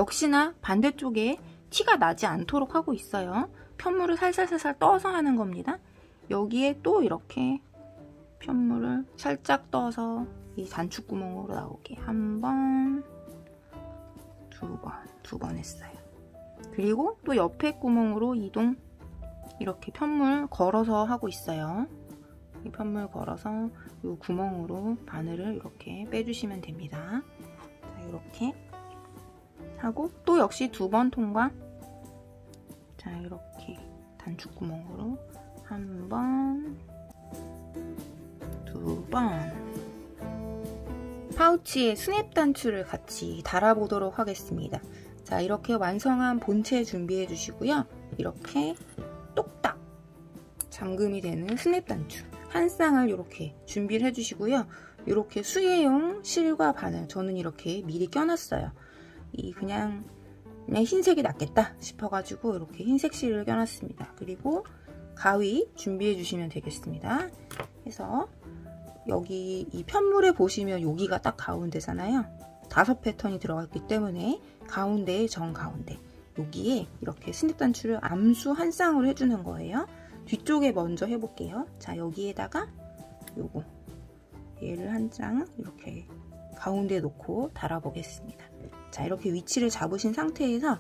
역시나 반대쪽에 티가 나지 않도록 하고 있어요. 편물을 살살살살 떠서 하는 겁니다. 여기에 또 이렇게 편물을 살짝 떠서 이 단축구멍으로 나오게 한 번, 두 번 했어요. 그리고 또 옆에 구멍으로 이동, 이렇게 편물 걸어서 하고 있어요. 이 편물 걸어서 이 구멍으로 바늘을 이렇게 빼주시면 됩니다. 자, 이렇게 하고 또 역시 두 번 통과. 자, 이렇게 단축구멍으로 한 번, 두 번. 파우치에 스냅 단추를 같이 달아보도록 하겠습니다. 자, 이렇게 완성한 본체 준비해 주시고요. 이렇게 똑딱 잠금이 되는 스냅 단추 한 쌍을 이렇게 준비를 해주시고요. 이렇게 수혜용 실과 바늘, 저는 이렇게 미리 껴놨어요. 그냥 흰색이 낫겠다 싶어가지고 이렇게 흰색 실을 껴놨습니다. 그리고 가위 준비해 주시면 되겠습니다. 해서 여기 이 편물에 보시면 여기가 딱 가운데잖아요. 5패턴이 들어갔기 때문에 가운데에 정가운데 여기에 이렇게 스냅 단추를 암수 한 쌍으로 해주는 거예요. 뒤쪽에 먼저 해볼게요. 자, 여기에다가 요거 얘를 한 장 이렇게 가운데에 놓고 달아보겠습니다. 자, 이렇게 위치를 잡으신 상태에서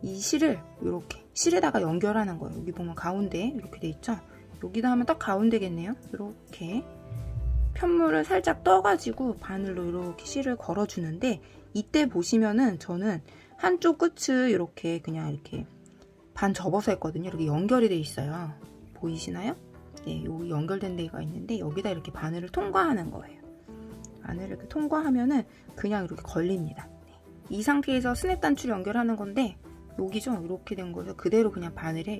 이 실을 이렇게 실에다가 연결하는 거예요. 여기 보면 가운데 이렇게 돼 있죠? 여기다 하면 딱 가운데겠네요. 이렇게 편물을 살짝 떠가지고 바늘로 이렇게 실을 걸어주는데, 이때 보시면은 저는 한쪽 끝을 이렇게 그냥 이렇게 반 접어서 했거든요. 이렇게 연결이 돼 있어요. 보이시나요? 네, 여기 연결된 데가 있는데 여기다 이렇게 바늘을 통과하는 거예요. 바늘을 이렇게 통과하면은 그냥 이렇게 걸립니다. 네. 이 상태에서 스냅 단추를 연결하는 건데 여기죠? 이렇게 된 거에서 그대로 그냥 바늘에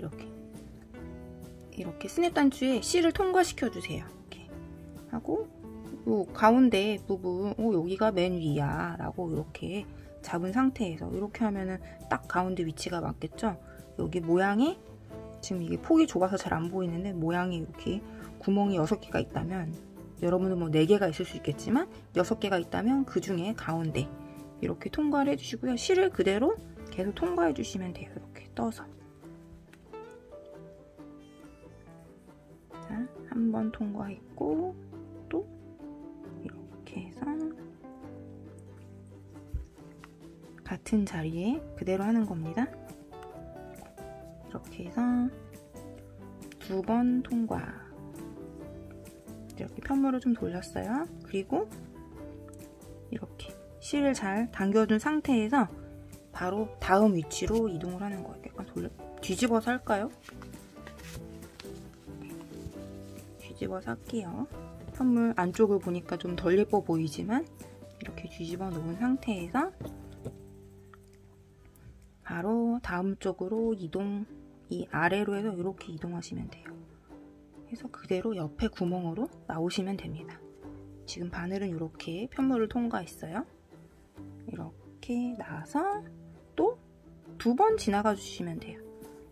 이렇게 스냅 단추에 실을 통과시켜 주세요. 이렇게 하고 요 가운데 부분, 여기가 맨 위야 라고 이렇게 잡은 상태에서 이렇게 하면은 딱 가운데 위치가 맞겠죠? 여기 모양이 지금 이게 폭이 좁아서 잘 안 보이는데 모양이 이렇게 구멍이 6개가 있다면, 여러분은 뭐 4개가 있을 수 있겠지만 6개가 있다면 그 중에 가운데 이렇게 통과를 해주시고요. 실을 그대로 계속 통과해 주시면 돼요. 이렇게 떠서. 자, 한 번 통과했고 또 이렇게 해서 같은 자리에 그대로 하는 겁니다. 이렇게 해서 2번 통과. 이렇게 편물을 좀 돌렸어요. 그리고 이렇게 실을 잘 당겨준 상태에서 바로 다음 위치로 이동을 하는 거예요. 약간 뒤집어서 할까요? 뒤집어서 할게요. 편물 안쪽을 보니까 좀 덜 예뻐 보이지만 이렇게 뒤집어 놓은 상태에서 바로 다음 쪽으로 이동, 이 아래로 해서 이렇게 이동하시면 돼요. 해서 그대로 옆에 구멍으로 나오시면 됩니다. 지금 바늘은 이렇게 편물을 통과했어요. 이렇게 나와서 또 2번 지나가 주시면 돼요.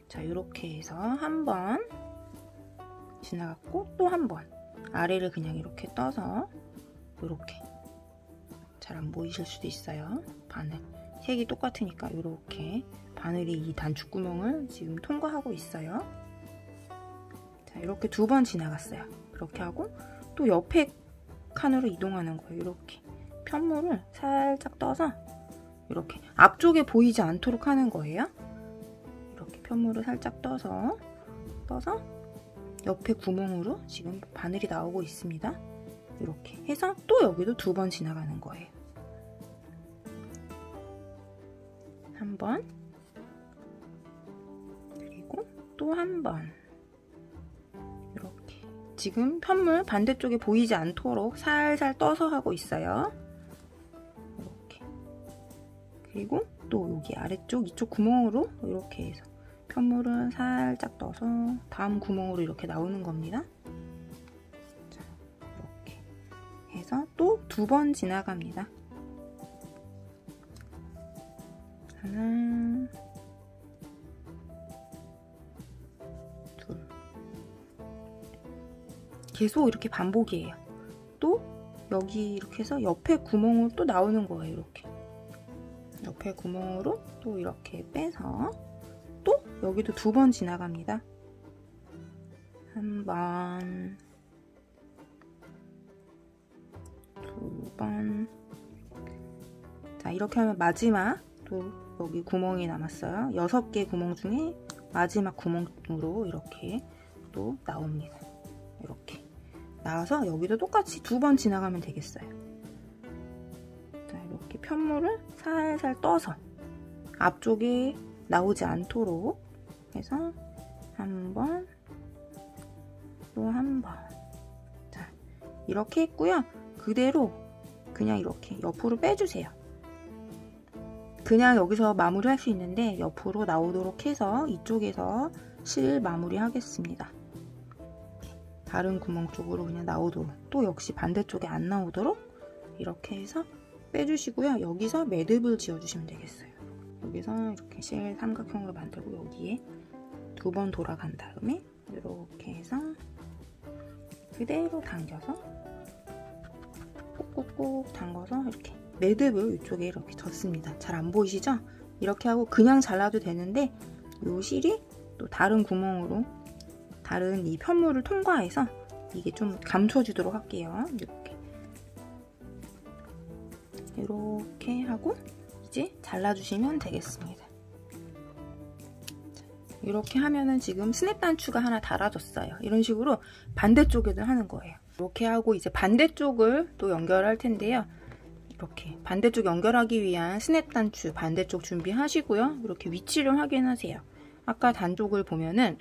자, 이렇게 해서 한 번 지나갔고 또 한 번 아래를 그냥 이렇게 떠서 이렇게, 잘 안 보이실 수도 있어요. 바늘 색이 똑같으니까 이렇게 바늘이 이 단축구멍을 지금 통과하고 있어요. 자, 이렇게 2번 지나갔어요. 그렇게 하고 또 옆에 칸으로 이동하는 거예요. 이렇게 편물을 살짝 떠서 이렇게 앞쪽에 보이지 않도록 하는 거예요. 이렇게 편물을 살짝 떠서 옆에 구멍으로 지금 바늘이 나오고 있습니다. 이렇게 해서 또 여기도 2번 지나가는 거예요. 한 번, 그리고 또 한 번. 이렇게 지금 편물 반대쪽에 보이지 않도록 살살 떠서 하고 있어요. 이렇게. 그리고 또 여기 아래쪽 이쪽 구멍으로 이렇게 해서 편물은 살짝 떠서 다음 구멍으로 이렇게 나오는 겁니다. 자, 이렇게 해서 또 2번 지나갑니다. 하나, 둘. 계속 이렇게 반복이에요. 또 여기 이렇게 해서 옆에 구멍으로 또 나오는 거예요. 이렇게 옆에 구멍으로 또 이렇게 빼서 또 여기도 2번 지나갑니다. 1번, 2번. 자, 이렇게 하면 마지막 또 여기 구멍이 남았어요. 6개 구멍 중에 마지막 구멍으로 이렇게 또 나옵니다. 이렇게 나와서 여기도 똑같이 2번 지나가면 되겠어요. 자, 이렇게 편물을 살살 떠서 앞쪽에 나오지 않도록 해서 1번, 또 1번. 자, 이렇게 했고요. 그대로 그냥 이렇게 옆으로 빼주세요. 그냥 여기서 마무리 할 수 있는데 옆으로 나오도록 해서 이쪽에서 실 마무리 하겠습니다. 다른 구멍 쪽으로 그냥 나오도록, 또 역시 반대쪽에 안 나오도록 이렇게 해서 빼주시고요. 여기서 매듭을 지어주시면 되겠어요. 여기서 이렇게 실 삼각형으로 만들고 여기에 2번 돌아간 다음에 이렇게 해서 그대로 당겨서 꾹꾹꾹 담궈서 이렇게 매듭을 이쪽에 이렇게 졌습니다. 잘 안 보이시죠? 이렇게 하고 그냥 잘라도 되는데 이 실이 또 다른 구멍으로 다른 이 편물을 통과해서 이게 좀 감춰지도록 할게요. 이렇게 하고 이제 잘라주시면 되겠습니다. 이렇게 하면은 지금 스냅 단추가 하나 달아졌어요. 이런 식으로 반대쪽에도 하는 거예요. 이렇게 하고 이제 반대쪽을 또 연결할 텐데요. 이렇게 반대쪽 연결하기 위한 스냅 단추 반대쪽 준비하시고요. 이렇게 위치를 확인하세요. 아까 단쪽을 보면은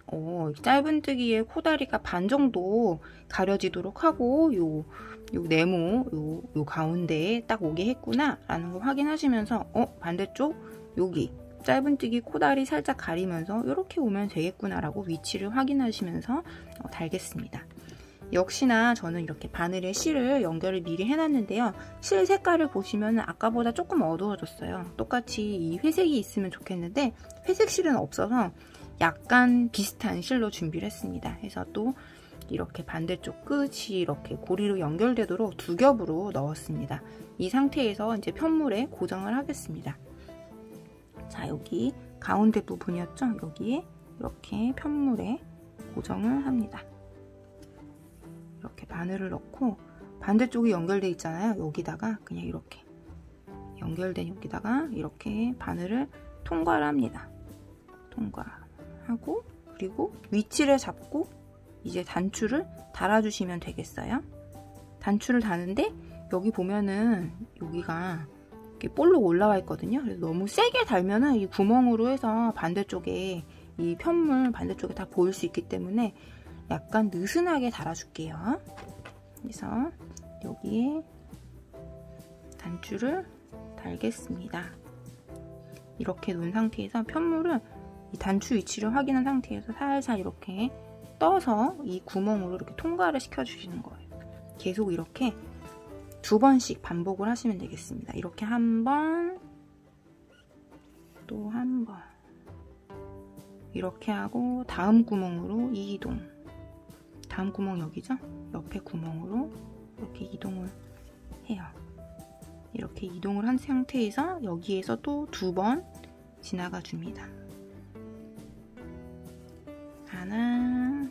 짧은뜨기의 코다리가 반 정도 가려지도록 하고 요 네모 요 가운데에 딱 오게 했구나 라는 걸 확인하시면서 반대쪽 여기 짧은뜨기 코다리 살짝 가리면서 이렇게 오면 되겠구나 라고 위치를 확인하시면서 달겠습니다. 역시나 저는 이렇게 바늘에 실을 연결을 미리 해놨는데요. 실 색깔을 보시면 아까보다 조금 어두워졌어요. 똑같이 이 회색이 있으면 좋겠는데 회색 실은 없어서 약간 비슷한 실로 준비를 했습니다. 해서 또 이렇게 반대쪽 끝이 이렇게 고리로 연결되도록 2겹으로 넣었습니다. 이 상태에서 이제 편물에 고정을 하겠습니다. 자, 여기 가운데 부분이었죠? 여기에 이렇게 편물에 고정을 합니다. 이렇게 바늘을 넣고 반대쪽이 연결되어 있잖아요. 여기다가 그냥 이렇게 연결된 여기다가 이렇게 바늘을 통과를 합니다. 통과하고 그리고 위치를 잡고 이제 단추를 달아주시면 되겠어요. 단추를 다는데 여기 보면은 여기가 이렇게 볼록 올라와 있거든요. 그래서 너무 세게 달면은 이 구멍으로 해서 반대쪽에 이 편물 반대쪽에 다 보일 수 있기 때문에 약간 느슨하게 달아줄게요. 그래서 여기에 단추를 달겠습니다. 이렇게 놓은 상태에서 편물을 이 단추 위치를 확인한 상태에서 살살 이렇게 떠서 이 구멍으로 이렇게 통과를 시켜주시는 거예요. 계속 이렇게 2번씩 반복을 하시면 되겠습니다. 이렇게 1번, 또 1번 이렇게 하고 다음 구멍으로 이동. 다음 구멍 여기죠? 옆에 구멍으로 이렇게 이동을 해요. 이렇게 이동을 한 상태에서 여기에서 또 2번 지나가 줍니다. 하나,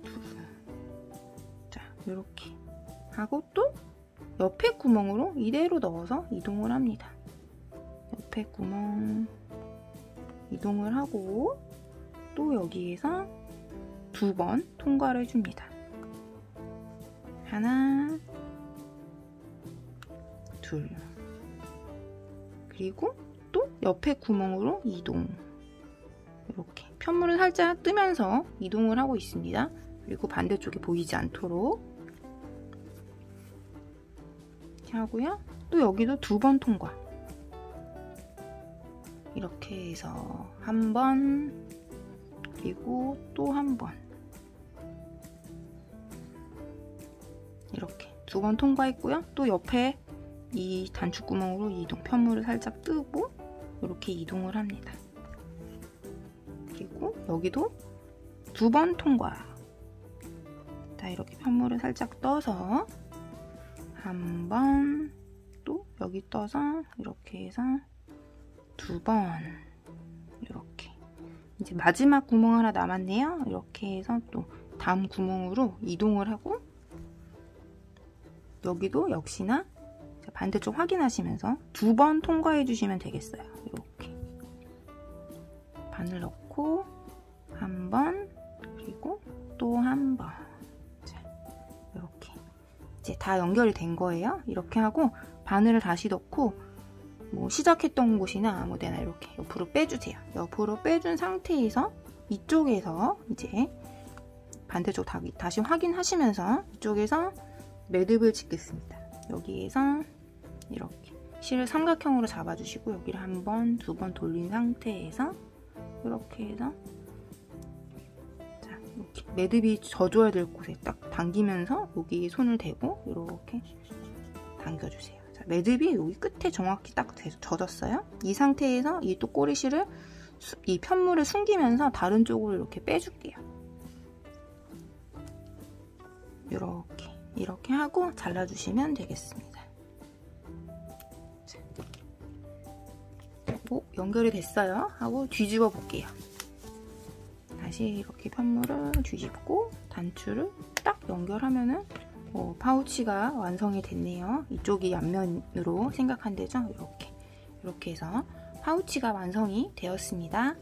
둘. 자, 이렇게 하고 또 옆에 구멍으로 이대로 넣어서 이동을 합니다. 옆에 구멍 이동을 하고 또 여기에서 2번 통과를 해줍니다. 하나, 둘. 그리고 또 옆에 구멍으로 이동. 이렇게 편물을 살짝 뜨면서 이동을 하고 있습니다. 그리고 반대쪽에 보이지 않도록 이렇게 하고요. 또 여기도 2번 통과. 이렇게 해서 1번, 그리고 또 1번. 이렇게 2번 통과했고요. 또 옆에 이 단추구멍으로 이동, 편물을 살짝 뜨고 이렇게 이동을 합니다. 그리고 여기도 2번 통과. 자, 이렇게 편물을 살짝 떠서 1번, 이쪽도 여기 떠서 이렇게 해서 2번 이렇게. 이제 마지막 구멍 하나 남았네요. 이렇게 해서 또 다음 구멍으로 이동을 하고 여기도 역시나 반대쪽 확인하시면서 2번 통과해 주시면 되겠어요. 이렇게 바늘 넣고 1번 그리고 또 1번. 자, 이렇게 이제 다 연결이 된 거예요. 이렇게 하고 바늘을 다시 넣고 뭐 시작했던 곳이나 아무데나 이렇게 옆으로 빼주세요. 옆으로 빼준 상태에서 이쪽에서 이제 반대쪽 다시 확인하시면서 이쪽에서 매듭을 짓겠습니다. 여기에서 이렇게 실을 삼각형으로 잡아주시고 여기를 1번, 2번 돌린 상태에서 이렇게 해서 자, 이렇게 매듭이 져줘야 될 곳에 딱 당기면서 여기 손을 대고 이렇게 당겨주세요. 자, 매듭이 여기 끝에 정확히 딱 젖었어요. 이 상태에서 이 또 꼬리실을 이 편물을 숨기면서 다른 쪽으로 이렇게 빼줄게요. 이렇게 하고 잘라주시면 되겠습니다. 자, 연결이 됐어요 하고 뒤집어 볼게요. 다시 이렇게 편물을 뒤집고 단추를 딱 연결하면은 파우치가 완성이 됐네요. 이쪽이 앞면으로 생각한대죠. 이렇게 해서 파우치가 완성이 되었습니다.